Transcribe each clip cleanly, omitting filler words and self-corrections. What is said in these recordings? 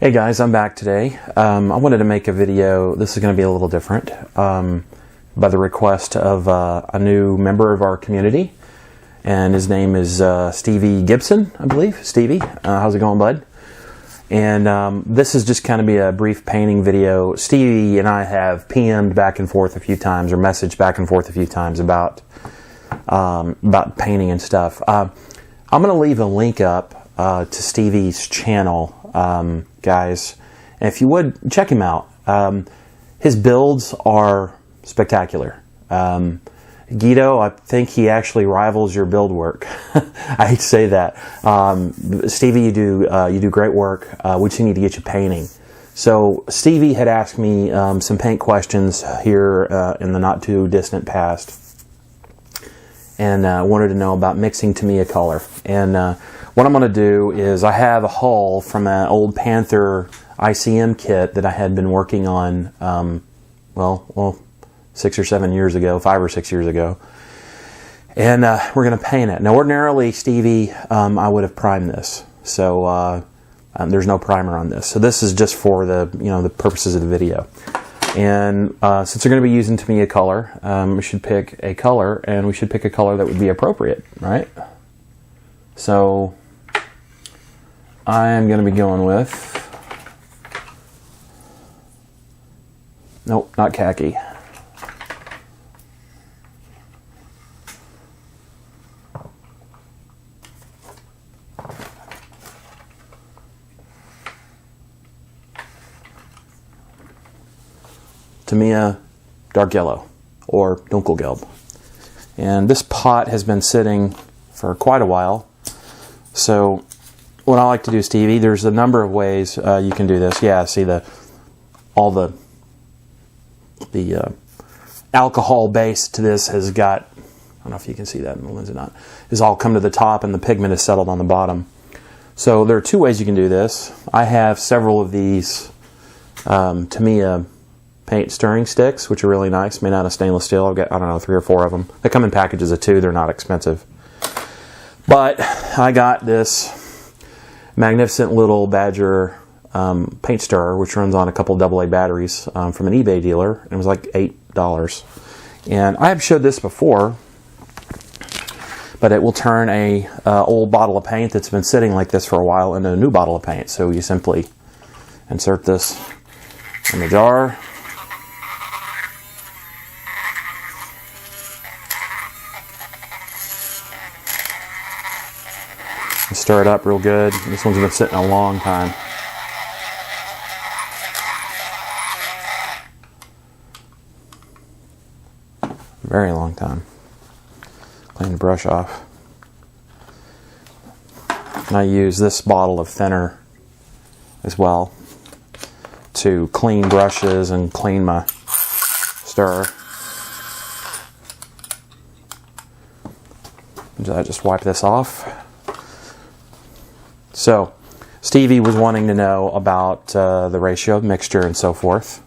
Hey guys, I'm back today. I wanted to make a video. This is going to be a little different by the request of a new member of our community, and his name is Stevie Gibson, I believe. Stevie, how's it going, bud? And this is just kind of be a brief painting video. Stevie and I have PM'd back and forth a few times, or messaged back and forth a few times about painting and stuff. I'm going to leave a link up to Stevies Channel, guys, and if you would check him out. His builds are spectacular. Guido, I think he actually rivals your build work. I hate to say that. Stevie, you do great work. We just need to get you painting. So Stevie had asked me some paint questions here in the not too distant past, and wanted to know about mixing Tamiya Color. And what I'm going to do is, I have a hull from an old Panzer ICM kit that I had been working on, well, 6 or 7 years ago, 5 or 6 years ago. And we're going to paint it. Now, ordinarily, Stevie, I would have primed this. So there's no primer on this. So this is just for the purposes of the video. And since we're going to be using Tamiya Color, we should pick a color, and we should pick a color that would be appropriate, right? So I am going to be going with, nope, not khaki. Tamiya dark yellow, or dunkelgelb. And this pot has been sitting for quite a while. So what I like to do, Stevie, there's a number of ways you can do this. Yeah, see all the alcohol base to this has got, I don't know if you can see that in the lens or not, is all come to the top, and the pigment is settled on the bottom. So there are two ways you can do this. I have several of these Tamiya paint stirring sticks, which are really nice, made out of stainless steel. I've got, I don't know, 3 or 4 of them. They come in packages of 2. They're not expensive. But I got this magnificent little Badger paint stirrer, which runs on a couple AA batteries from an eBay dealer. It was like $8. And I have showed this before, but it will turn a old bottle of paint that's been sitting like this for a while into a new bottle of paint. So you simply insert this in the jar. Stir it up real good. This one's been sitting a long time. Very long time. Clean the brush off. And I use this bottle of thinner as well to clean brushes and clean my stirrer. I just wipe this off. So, Stevie was wanting to know about the ratio of mixture and so forth,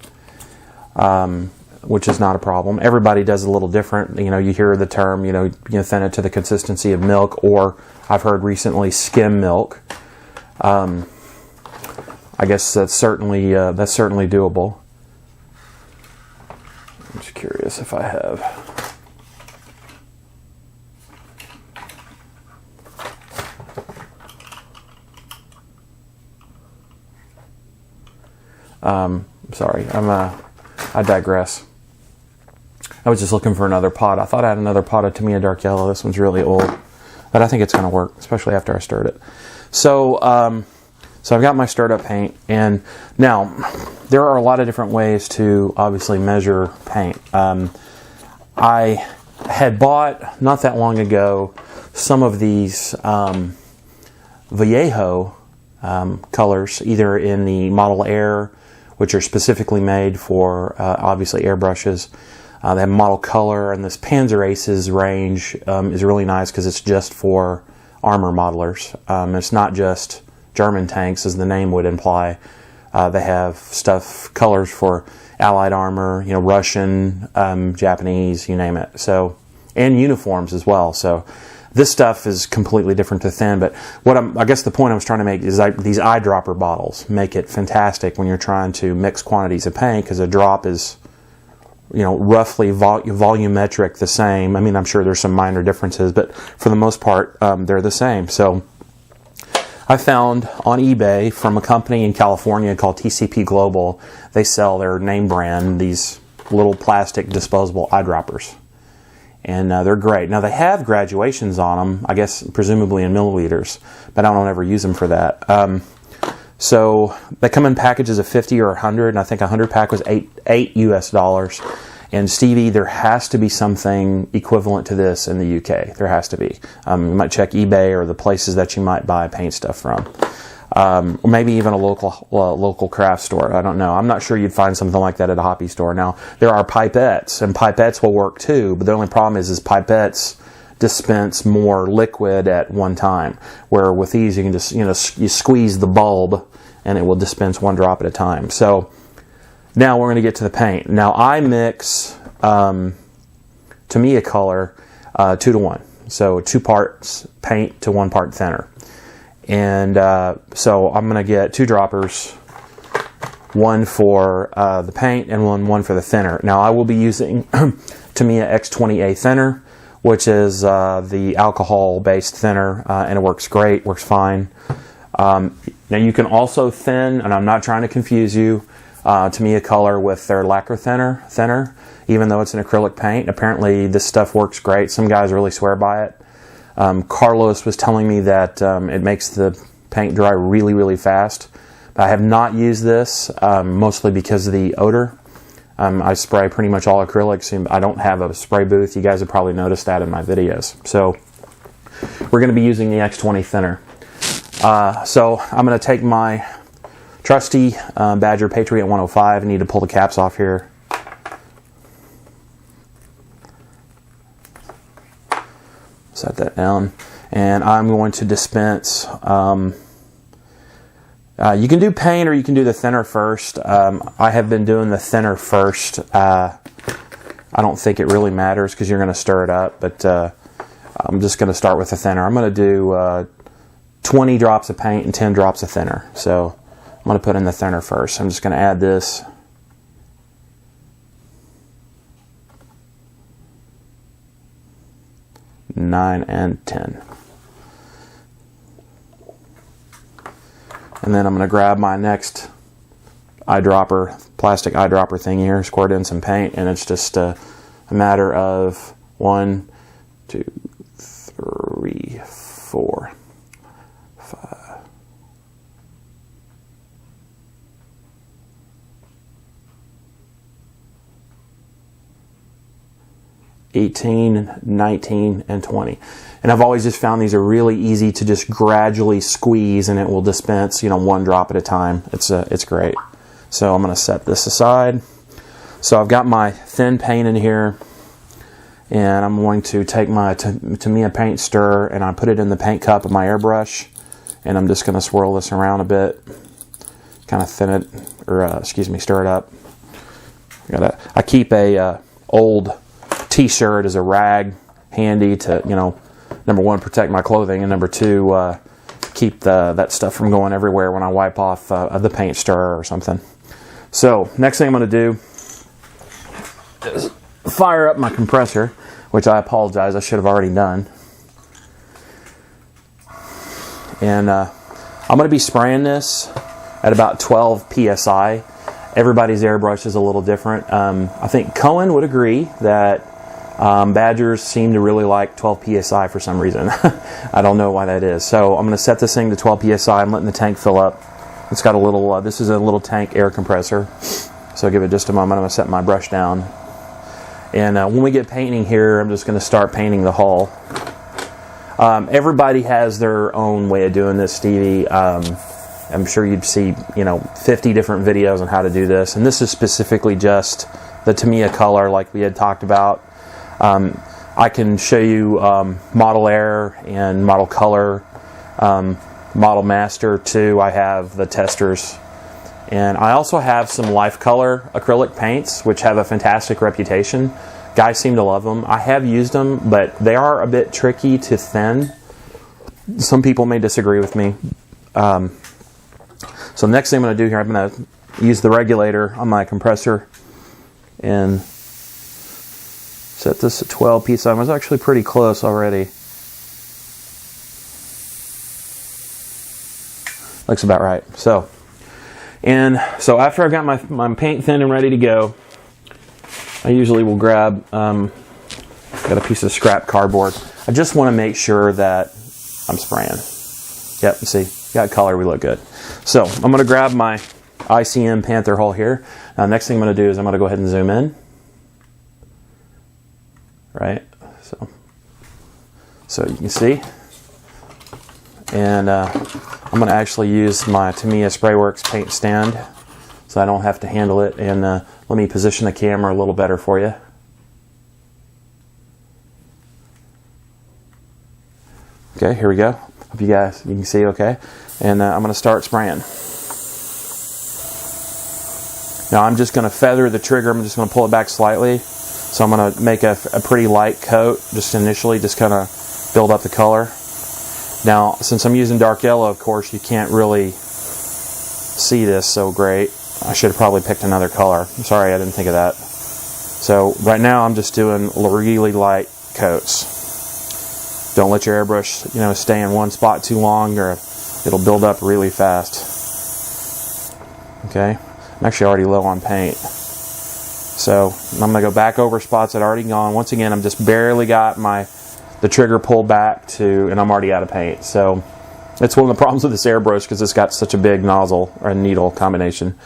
which is not a problem. Everybody does a little different. You know, you hear the term, thin it to the consistency of milk, or I've heard recently skim milk. I guess that's certainly doable. I'm just curious if I have. Sorry, I digress. I was just looking for another pot. I thought I had another pot of Tamiya dark yellow. This one's really old, but I think it's going to work, especially after I stirred it. So, so I've got my stirred up paint, and now there are a lot of different ways to obviously measure paint. I had bought not that long ago some of these Vallejo colors, either in the Model Air, which are specifically made for obviously airbrushes. They have Model Color, and this Panzer Aces range is really nice because it's just for armor modelers. It's not just German tanks, as the name would imply. They have colors for Allied armor, Russian, Japanese, you name it. So, and uniforms as well. So This stuff is completely different to thin, but I guess the point I was trying to make is these eyedropper bottles make it fantastic when you're trying to mix quantities of paint, because a drop is, roughly volumetric the same. I mean, I'm sure there's some minor differences, but for the most part, they're the same. So I found on eBay from a company in California called TCP Global, they sell their name brand, these little plastic disposable eyedroppers. And they're great. Now, they have graduations on them, I guess, presumably in milliliters, but I don't ever use them for that. So they come in packages of 50 or 100, and I think a 100 pack was $8 US. And Stevie, there has to be something equivalent to this in the UK. There has to be. You might check eBay or the places that you might buy paint stuff from. Or maybe even a local craft store. I don't know. I'm not sure you'd find something like that at a hobby store. Now, there are pipettes, and pipettes will work too, but the only problem is pipettes dispense more liquid at one time, where with these you can just, you squeeze the bulb and it will dispense one drop at a time. So now we're going to get to the paint. Now I mix Tamiya Color 2 to 1. So 2 parts paint to 1 part thinner. And so I'm going to get 2 droppers, one for the paint and one for the thinner. Now I will be using Tamiya X20A thinner, which is the alcohol-based thinner, and it works great, works fine. Now you can also thin, and I'm not trying to confuse you, Tamiya Color with their lacquer thinner, even though it's an acrylic paint. Apparently this stuff works great. Some guys really swear by it. Carlos was telling me that it makes the paint dry really, really fast. I have not used this, mostly because of the odor. I spray pretty much all acrylics, and I don't have a spray booth. You guys have probably noticed that in my videos. So we're going to be using the X20 thinner. So I'm going to take my trusty Badger Patriot 105. I need to pull the caps off here. Set that down, and I'm going to dispense. You can do paint or you can do the thinner first. I have been doing the thinner first. I don't think it really matters because you're going to stir it up, but I'm just going to start with the thinner. I'm going to do 20 drops of paint and 10 drops of thinner. So I'm going to put in the thinner first. I'm just going to add this. Nine and 10. And then I'm going to grab my next eyedropper, plastic eyedropper thing here, squirt in some paint, and it's just a matter of 1, 2, 3, 4, 5. 18, 19, and 20. And I've always just found these are really easy to just gradually squeeze, and it will dispense, 1 drop at a time. It's great. So I'm going to set this aside. So I've got my thin paint in here, and I'm going to take my Tamiya paint stir, and I put it in the paint cup of my airbrush, and I'm just going to swirl this around a bit, kind of thin it, or stir it up. I keep a old t-shirt as a rag handy to, number 1, protect my clothing, and number 2, keep that stuff from going everywhere when I wipe off the paint stirrer or something. So next thing I'm going to do is fire up my compressor, which I apologize, I should have already done. And I'm going to be spraying this at about 12 psi. Everybody's airbrush is a little different. I think Cohen would agree that Badgers seem to really like 12 psi for some reason. I don't know why that is. So I'm going to set this thing to 12 psi. I'm letting the tank fill up. It's got a little, this is a little tank air compressor. So give it just a moment. I'm going to set my brush down. And when we get painting here, I'm just going to start painting the hull. Everybody has their own way of doing this, Stevie. I'm sure you'd see, 50 different videos on how to do this. And this is specifically just the Tamiya Color like we had talked about. I can show you Model Air and Model Color, Model Master too. I have the testers. And I also have some Life Color acrylic paints, which have a fantastic reputation. Guys seem to love them. I have used them, but they are a bit tricky to thin. Some people may disagree with me. So next thing I'm going to do here, I'm going to use the regulator on my compressor and set this at 12 psi. I was actually pretty close already. Looks about right. So after I've got my paint thin and ready to go, I usually will grab, got a piece of scrap cardboard. I just want to make sure that I'm spraying. Yep, see, got color, we look good. So I'm going to grab my ICM Panther hull here. Now next thing I'm going to do is I'm going to go ahead and zoom in. Right, so you can see. And I'm going to actually use my Tamiya Sprayworks paint stand so I don't have to handle it. And let me position the camera a little better for you. Okay, here we go. Hope you can see okay. And I'm going to start spraying. Now I'm just going to feather the trigger. I'm just going to pull it back slightly. So I'm going to make a pretty light coat just initially, just kind of build up the color. Now, since I'm using dark yellow, of course, you can't really see this so great. I should have probably picked another color. I'm sorry, I didn't think of that. So right now I'm just doing really light coats. Don't let your airbrush, stay in one spot too long or it'll build up really fast. Okay, I'm actually already low on paint. So I'm going to go back over spots that are already gone. Once again, I'm just barely got the trigger pulled back and I'm already out of paint. So it's one of the problems with this airbrush because it's got such a big nozzle or needle combination.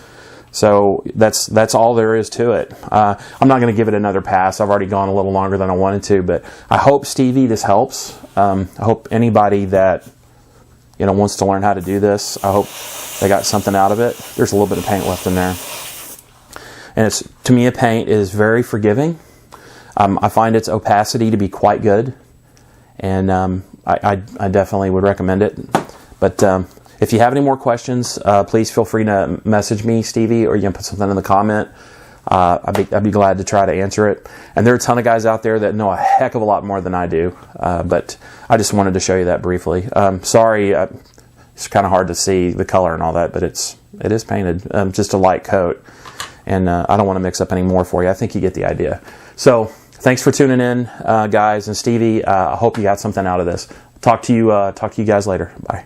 So that's all there is to it. I'm not going to give it another pass. I've already gone a little longer than I wanted to, but I hope, Stevie, this helps. I hope anybody that wants to learn how to do this, I hope they got something out of it. There's a little bit of paint left in there. And Tamiya paint is very forgiving. I find its opacity to be quite good, and I definitely would recommend it. But if you have any more questions, please feel free to message me, Stevie, or you can put something in the comment. I'd be glad to try to answer it. And there are a ton of guys out there that know a heck of a lot more than I do, but I just wanted to show you that briefly. Sorry, it's kind of hard to see the color and all that, but it is painted, just a light coat. And I don't want to mix up any more for you. I think you get the idea. So thanks for tuning in, guys. And Stevie, I hope you got something out of this. Talk to you guys later. Bye.